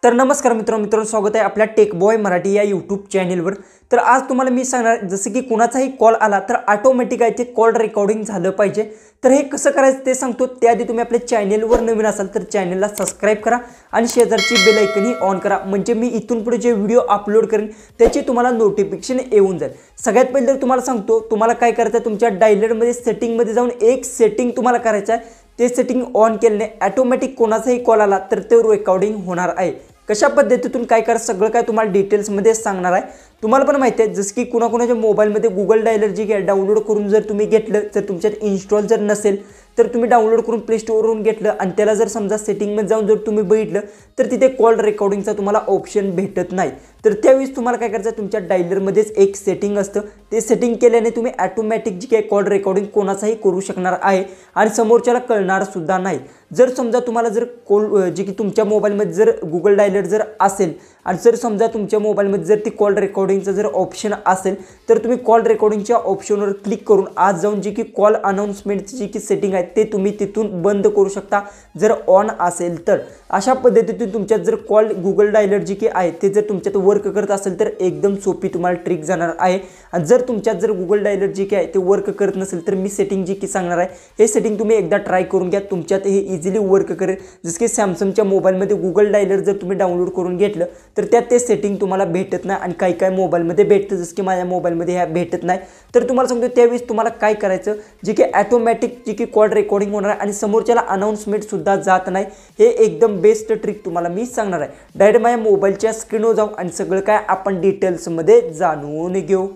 तर नमस्कार मित्रांनो स्वागत आहे आपल्या टेक बॉय मराठी या यूट्यूब चॅनलवर। तर आज तुम्हाला मी सांगणार जसे की कोणाचाही कॉल आला तर ऑटोमॅटिक आहे ते कॉल रेकॉर्डिंग झालं पाहिजे। तर हे कसं करायचं ते सांगतो। त्याआधी तुम्ही आपल्या चॅनलवर नवीन असाल तर चॅनलला सबस्क्राइब करा आणि शेजारची बेल आयकॉन ही ऑन करा, म्हणजे मी इथून पुढे जे व्हिडिओ अपलोड करेन त्याची तुम्हाला नोटिफिकेशन येऊन जाईल। सगळ्यात पहिले तर तुम्हाला सांगतो तुम्हाला काय करायचं आहे, तुमच्या डायलरमध्ये सेटिंगमध्ये जाऊन एक सेटिंग तुम्हाला करायचं आहे। ते सेटिंग ऑन केल्याने ऑटोमॅटिक कोणाचाही कॉल आला तर ते रेकॉर्डिंग होणार आहे। कशा पद्धतीतून काय करा सगळं काय तुम्हाला डिटेल्समध्ये सांगणार आहे। तुम्हाला पण माहिती आहे जसं की कुणाकुणाच्या मोबाईलमध्ये गुगल डायलर जी आहे डाउनलोड करून जर तुम्ही घेतलं, जर तुमच्यात इन्स्टॉल जर नसेल तर तुम्ही डाउनलोड करून प्ले स्टोरवरून घेतलं आणि त्याला जर समजा सेटिंगमध्ये जाऊन जर तुम्ही बघितलं तर तिथे कॉल रेकॉर्डिंगचा तुम्हाला ऑप्शन भेटत नाही। तर त्यावेळेस तुम्हाला काय करायचं, तुमच्या डायलरमध्येच एक सेटिंग असतं, ते सेटिंग केल्याने तुम्ही ऑटोमॅटिक जी काही कॉल रेकॉर्डिंग कोणाचाही करू शकणार आहे आणि समोरच्याला कळणार सुद्धा नाही। जर समजा तुम्हाला जर कॉल जी की तुमच्या मोबाईलमध्ये जर गुगल डायलर जर असेल आणि जर समजा तुमच्या मोबाईलमध्ये जर ती कॉल रेकॉर्डिंगचं जर ऑप्शन असेल तर तुम्ही कॉल रेकॉर्डिंगच्या ऑप्शनवर क्लिक करून आज जाऊन जी की कॉल अनाउन्समेंटची जी की सेटिंग आहे ते तुम्ही तिथून बंद करू शकता जर ऑन असेल तर। अशा पद्धतीने तुमच्यात जर कॉल गुगल डायलर जी की आहे ते जर तुमच्यात वर्क करत असेल तर एकदम सोपी तुम्हाला ट्रिक जाणार आहे। आणि जर तुमच्यात जर गुगल डायलर जी की आहे ते वर्क करत नसेल तर मी सेटिंग जी की सांगणार आहे हे सेटिंग तुम्ही एकदा ट्राय करून घ्या, तुमच्यात हे इझिली वर्क करेल। जसं की सॅमसंगच्या मोबाईलमध्ये गुगल डायलर जर तुम्ही डाउनलोड करून घेतलं तर त्यात ते सेटिंग तुम्हाला भेटत नाही आणि काही काही मोबाईलमध्ये भेटतं, जसं की माझ्या मोबाईलमध्ये ह्या भेटत नाही। तर तुम्हाला सांगतो त्यावेळेस तुम्हाला काय करायचं, जे की ऑटोमॅटिक जी की कॉल रेकॉर्डिंग होणार आहे आणि समोरच्याला अनाउन्समेंट सुद्धा जात नाही। हे एकदम बेस्ट ट्रिक तुम्हाला मी सांगणार आहे। डायरेक्ट माझ्या मोबाईलच्या स्क्रीनवर जाऊ आणि सगळं काय आपण डिटेल्समध्ये जाणून घेऊ।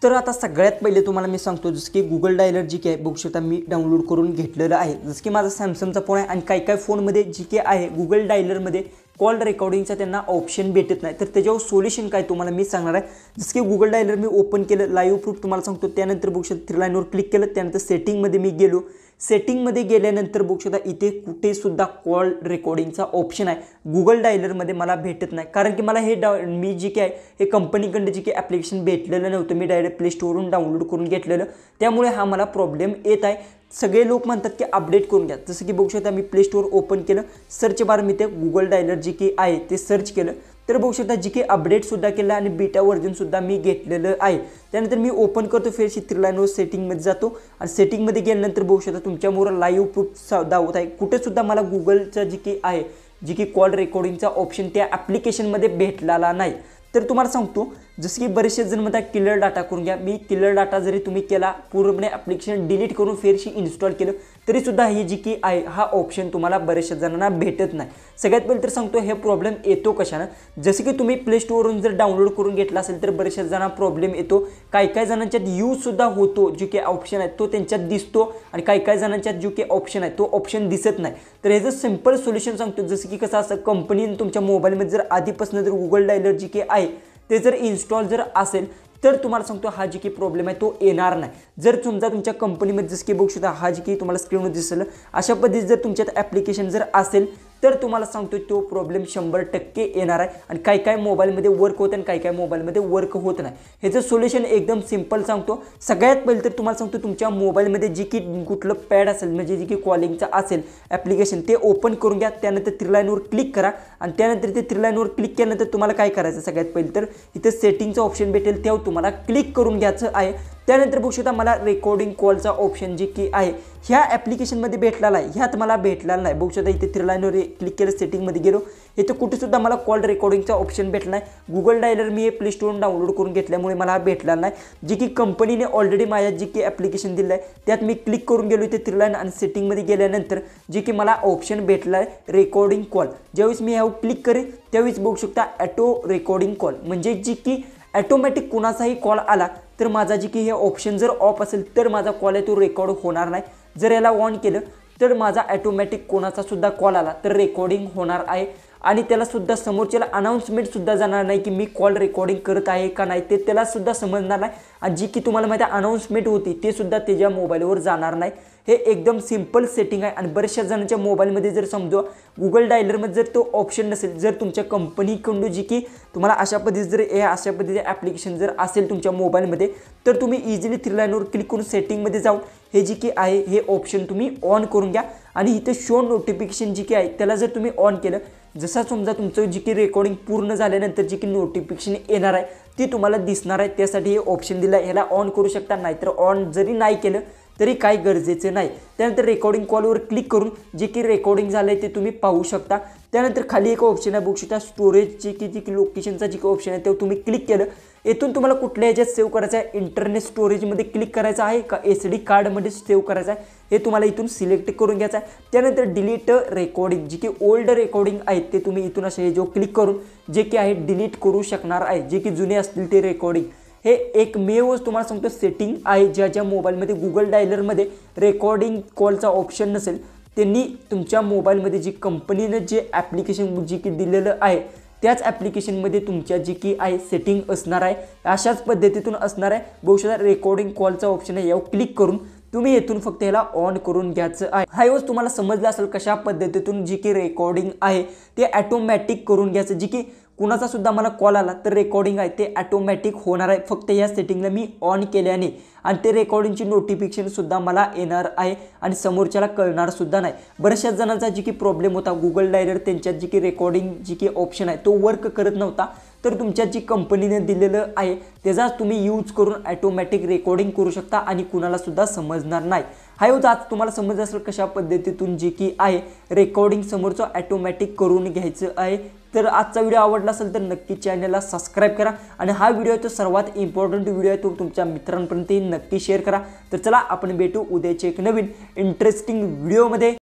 तर आता सगळ्यात पहिले तुम्हाला मी सांगतो जसं की गुगल डायलर जी की आहे बघू शकता मी डाउनलोड करून घेतलेलं आहे। जसं की माझा सॅमसंगचा फोन आहे आणि काही फोनमध्ये जी की आहे गुगल डायलरमध्ये कॉल रेकॉर्डिंगचा त्यांना ऑप्शन भेटत नाही। तर त्याच्यावर सोल्युशन काय तुम्हाला मी सांगणार आहे। जसं की गुगल डायलर मी ओपन केलं, लाईव्ह प्रूफ तुम्हाला सांगतो, त्यानंतर बघू शकता थ्री लाईनवर क्लिक केलं, त्यानंतर सेटिंगमध्ये मी गेलो। सेटिंगमध्ये गेल्यानंतर बघू शकता इथे कुठे सुद्धा कॉल रेकॉर्डिंगचा ऑप्शन आहे गुगल डायलरमध्ये मला भेटत नाही, कारण की मला हे मी जी काय हे कंपनीकडे जी काही ॲप्लिकेशन भेटलेलं नव्हतं, मी डायरेक्ट प्ले स्टोरवरून डाउनलोड करून घेतलेलं, त्यामुळे हा मला प्रॉब्लेम येत आहे। सगळे लोक म्हणतात की अपडेट करून घ्या। जसं की बघू शकता मी प्ले स्टोर ओपन केलं, सर्च बार मी ते गुगल डायलर जी की आहे ते सर्च केलं, तर बघू शकता जी की अपडेटसुद्धा केलं आणि बीटा व्हर्जनसुद्धा मी घेतलेलं आहे। त्यानंतर मी ओपन करतो, फिर थ्री लाईनवर सेटिंगमध्ये जातो आणि सेटिंगमध्ये गेल्यानंतर बघू शकता तुमच्यामुळे लाईव्ह प्रूफ दाखवत आहे। कुठेसुद्धा मला गुगलचं जी की आहे जी की कॉल रेकॉर्डिंगचा ऑप्शन त्या ॲप्लिकेशनमध्ये भेटलेला नाही। तर तुम्हाला सांगतो जसं की बरेचसे जण म्हणतात क्लिअर डाटा करून घ्या, मी क्लिअर डाटा जरी तुम्ही केला पूर्णपणे ॲप्लिकेशन डिलीट करून फेरशी इन्स्टॉल केलं तरीसुद्धा ही जी की आहे हा ऑप्शन तुम्हाला बऱ्याचशा जणांना भेटत नाही। सगळ्यात पहिले तर सांगतो हे प्रॉब्लेम येतो कशानं, जसं की तुम्ही प्ले स्टोरवरून जर डाउनलोड करून घेतला असेल तर बऱ्याचशा जणांना प्रॉब्लेम येतो, काही जणांच्यात यूजसुद्धा होतो, जो की ऑप्शन आहे तो त्यांच्यात दिसतो आणि काही जणांच्यात जो की ऑप्शन आहे तो ऑप्शन दिसत नाही। तर ह्याचं सिंपल सोल्युशन सांगतो, जसं की कसं असं कंपनीने तुमच्या मोबाईलमध्ये जर आधीपासून जर गुगल डायलर जी की आहे ते जर इन्स्टॉल जर असेल तर तुम्हाला सांगतो हा जी की प्रॉब्लेम आहे तो येणार नाही। जर समजा तुमच्या कंपनीमध्ये जसं की बघू शकता हा जी की तुम्हाला स्क्रीनवर दिसेल अशा पद्धतीने जर तुमच्यात ॲप्लिकेशन जर असेल तर तुम्हाला सांगतो तो प्रॉब्लेम 100% येणार आहे आणि काही मोबाईलमध्ये वर्क होतं आणि काही मोबाईलमध्ये वर्क होत नाही। ह्याचं सोल्युशन एकदम सिंपल सांगतो। सगळ्यात पहिले तर तुम्हाला सांगतो तुमच्या मोबाईलमध्ये जी की कुठलं पॅड असेल म्हणजे जी की कॉलिंगचं असेल ॲप्लिकेशन ते ओपन करून घ्या, त्यानंतर थ्री लाईनवर क्लिक करा आणि त्यानंतर ते थ्री लाईनवर क्लिक केल्यानंतर तुम्हाला काय करायचं, सगळ्यात पहिले तर इथे सेटिंगचं ऑप्शन भेटेल तेव्हा तुम्हाला क्लिक करून घ्यायचं आहे। त्यानंतर बघू शकता मला रेकॉर्डिंग कॉलचा ऑप्शन जी की आहे ह्या ॲप्लिकेशनमध्ये भेटलेला आहे, ह्यात मला भेटलेला नाही। बघू शकता इथे थ्री लाईनवर क्लिक केलं, सेटिंगमध्ये गेलो, इथे कुठेसुद्धा मला कॉल रेकॉर्डिंगचा ऑप्शन भेटला नाही। गुगल डायलर मी हे प्ले स्टोरवरून डाउनलोड करून घेतल्यामुळे मला हा भेटलेला नाही। जी की कंपनीने ऑलरेडी माझ्या जी की ॲप्लिकेशन दिलं आहे त्यात मी क्लिक करून गेलो इथे थ्री लाईन आणि सेटिंगमध्ये गेल्यानंतर जी की मला ऑप्शन भेटला आहे रेकॉर्डिंग कॉल। ज्यावेळेस मी ह्यावर क्लिक करेन त्यावेळेस बघू शकता ॲटो रेकॉर्डिंग कॉल, म्हणजे जी की ॲटोमॅटिक कोणाचाही कॉल आला तर माझा जी की हे ऑप्शन जर ऑफ असेल तर माझा कॉल आहे तो रेकॉर्ड होणार नाही। जर याला ऑन केलं तर माझा ॲटोमॅटिक कोणाचा सुद्धा कॉल आला तर रेकॉर्डिंग होणार आहे आणि त्याला सुद्धा समोरच्याला अनाउन्समेंट सुद्धा जाणार नाही की मी कॉल रेकॉर्डिंग करत आहे का नाही, ते त्याला सुद्धा समजणार नाही आणि जी की तुम्हाला माहिती आहे अनाउन्समेंट होती ते सुद्धा त्याच्या मोबाईलवर जाणार नाही। हे एकदम सिंपल सेटिंग आहे आणि बऱ्याचशा जणांच्या मोबाईलमध्ये जर समजा गुगल डायलरमध्ये जर तो ऑप्शन नसेल, जर तुमच्या कंपनीकडून जी की तुम्हाला अशा पद्धतीने जर अशा पद्धतीचे ॲप्लिकेशन जर असेल तुमच्या मोबाईलमध्ये तर तुम्ही इझिली थ्री लाईनवर क्लिक करून सेटिंगमध्ये जाऊन हे जी की आहे हे ऑप्शन तुम्ही ऑन करून घ्या आणि इथे शो नोटिफिकेशन जी की आहे त्याला जर तुम्ही ऑन केलं जसा समजा तुमचं जी की रेकॉर्डिंग पूर्ण झाल्यानंतर जी की नोटिफिकेशन येणार आहे ती तुम्हाला दिसणार आहे। त्यासाठी हे ऑप्शन दिलं आहे, ह्याला ऑन करू शकता, नाहीतर ऑन जरी नाही केलं तरी काही गरजेचं नाही। त्यानंतर रेकॉर्डिंग कॉलवर क्लिक करून जे की रेकॉर्डिंग झालंय ते तुम्ही पाहू शकता। त्यानंतर खाली एक ऑप्शन आहे बघू शकता स्टोरेज जी की लोकेशनचा जी ऑप्शन आहे ते तुम्ही क्लिक केलं, येथून तुम्हाला कुठल्या ह्याच्यात सेव्ह करायचं आहे, इंटरनेट स्टोरेजमध्ये क्लिक करायचं आहे का SD कार्डमध्ये सेव्ह करायचं आहे हे तुम्हाला इथून सिलेक्ट करून घ्यायचं आहे। त्यानंतर डिलीट रेकॉर्डिंग जी की ओल्ड रेकॉर्डिंग आहेत ते तुम्ही इथून असे जो क्लिक करून जे की आहे डिलीट करू शकणार आहे, जे की जुने असतील ते रेकॉर्डिंग। हे एकमेवच तुम्हाला सांगतो सेटिंग आहे ज्या मोबाईलमध्ये गुगल डायलरमध्ये रेकॉर्डिंग कॉलचा ऑप्शन नसेल त्यांनी तुमच्या मोबाईलमध्ये जी कंपनीने जे ॲप्लिकेशन जी की दिलेलं आहे त्याच ॲप्लिकेशनमध्ये तुमच्या जी की आहे सेटिंग असणार आहे, अशाच पद्धतीतून असणार आहे। बघू शकता रेकॉर्डिंग कॉलचा ऑप्शन आहे, यावर क्लिक करून तुम्ही येथून फक्त ह्याला ऑन करून घ्यायचं आहे। हा यूज तुम्हाला समजला असेल कशा पद्धतीतून जी की रेकॉर्डिंग आहे ते ऑटोमॅटिक करून घ्यायचं, जी की कुणाचा सुद्धा मला कॉल आला तर रेकॉर्डिंग आहे ते ऑटोमॅटिक होणार आहे फक्त या सेटिंगला मी ऑन केल्याने, आणि ते रेकॉर्डिंगची नोटिफिकेशन सुद्धा मला येणार आहे आणि समोरच्याला कळणार सुद्धा नाही। बऱ्याचशा जणांचा जी की प्रॉब्लेम होता गुगल डायलर त्यांच्यात जी की रेकॉर्डिंग जी की ऑप्शन आहे तो वर्क करत नव्हता, तर तुमच्या जी कंपनीने दिलेलं आहे त्याचा तुम्ही यूज करून ऑटोमॅटिक रेकॉर्डिंग करू शकता आणि कुणाला सुद्धा समजणार नाही। हा यूज आज तुम्हाला समजलं असेल कशा पद्धतीतून जी की आहे रेकॉर्डिंग समोरचं ऑटोमॅटिक करून घ्यायचं आहे। तर आजचा व्हिडिओ आवडला असेल तर नक्की चॅनलला सबस्क्राईब करा, आणि हा व्हिडिओ तो सर्वात इम्पॉर्टंट व्हिडिओ आहे तो तुमच्या मित्रांपर्यंत नक्की शेअर करा। तर चला आपण भेटू उद्याच्या एक नवीन इंटरेस्टिंग व्हिडिओमध्ये।